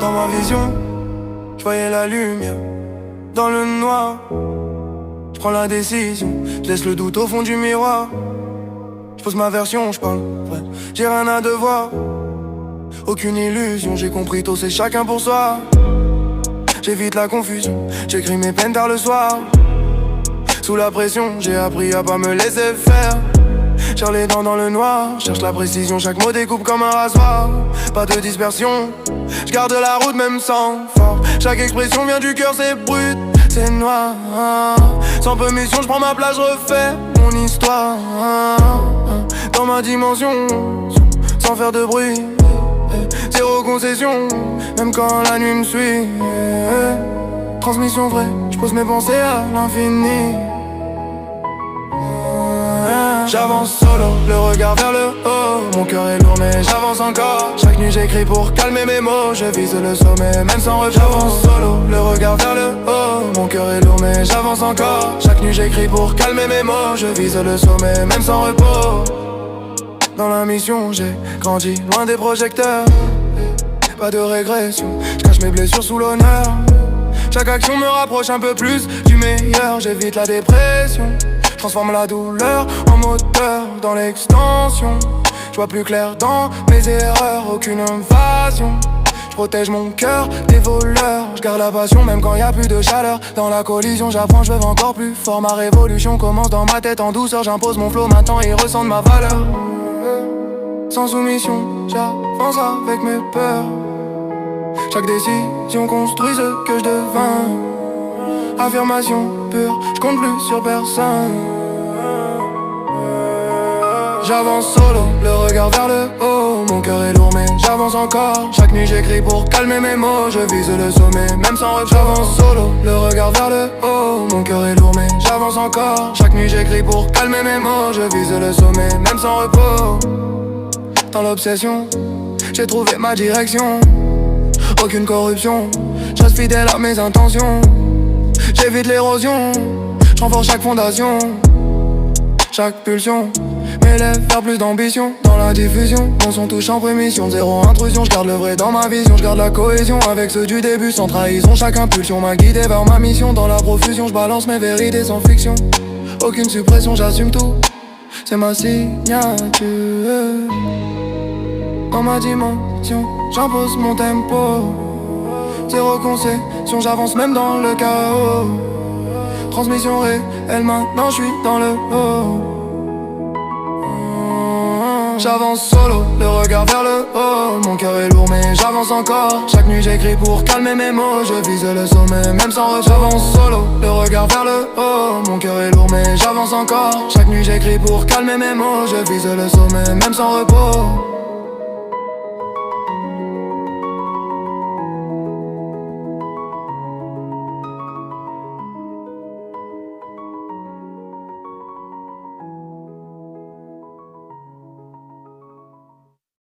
Dans ma vision, je voyais la lumière. Dans le noir, je prends la décision. Je laisse le doute au fond du miroir. Je pose ma version, je parle vrai. J'ai rien à devoir, aucune illusion. J'ai compris tôt, c'est chacun pour soi. J'évite la confusion, j'écris mes peines tard le soir. Sous la pression, j'ai appris à pas me laisser faire. Cherche les dents dans le noir, cherche la précision, chaque mot découpe comme un rasoir. Pas de dispersion, je garde la route même sans fort. Chaque expression vient du cœur, c'est brut, c'est noir. Sans permission, je prends ma place, je refais mon histoire. Dans ma dimension, sans faire de bruit. Zéro concession, même quand la nuit me suit. Transmission vraie, je pose mes pensées à l'infini. J'avance solo, le regard vers le haut. Mon cœur est lourd mais j'avance encore. Chaque nuit j'écris pour calmer mes mots. Je vise le sommet même sans repos. J'avance solo, le regard vers le haut. Mon cœur est lourd mais j'avance encore. Chaque nuit j'écris pour calmer mes mots. Je vise le sommet même sans repos. Dans la mission j'ai grandi loin des projecteurs. Pas de régression, je cache mes blessures sous l'honneur. Chaque action me rapproche un peu plus du meilleur. J'évite la dépression, transforme la douleur en moteur dans l'extension. Je vois plus clair dans mes erreurs, aucune invasion. Je protège mon cœur des voleurs. Je garde la passion même quand y a plus de chaleur. Dans la collision j'apprends, je veux encore plus fort. Ma révolution commence dans ma tête en douceur. J'impose mon flow maintenant, ils ressentent ma valeur. Sans soumission, j'avance avec mes peurs. Chaque décision construit ce que je deviens. Affirmation pure, je compte plus sur personne. J'avance solo, le regard vers le haut. Mon cœur est lourd mais j'avance encore. Chaque nuit j'écris pour calmer mes mots. Je vise le sommet même sans repos. J'avance solo, le regard vers le haut. Mon cœur est lourd mais j'avance encore. Chaque nuit j'écris pour calmer mes mots. Je vise le sommet même sans repos. Dans l'obsession, j'ai trouvé ma direction. Aucune corruption, je reste fidèle à mes intentions. J'évite l'érosion, je renforce chaque fondation. Chaque pulsion m'élève vers plus d'ambition. Dans la diffusion, mon son touche en prémission. Zéro intrusion, je garde le vrai dans ma vision. Je garde la cohésion avec ceux du début. Sans trahison, chaque impulsion m'a guidé vers ma mission. Dans la profusion, je balance mes vérités sans fiction. Aucune suppression, j'assume tout, c'est ma signature. Dans ma dimension, j'impose mon tempo. Zéro concession, j'avance même dans le chaos. Transmission réelle, maintenant je suis dans le haut. J'avance solo, le regard vers le haut. Mon cœur est lourd mais j'avance encore. Chaque nuit j'écris pour calmer mes mots. Je vise le sommet même sans repos. J'avance solo, le regard vers le haut. Mon cœur est lourd mais j'avance encore. Chaque nuit j'écris pour calmer mes mots. Je vise le sommet même sans repos.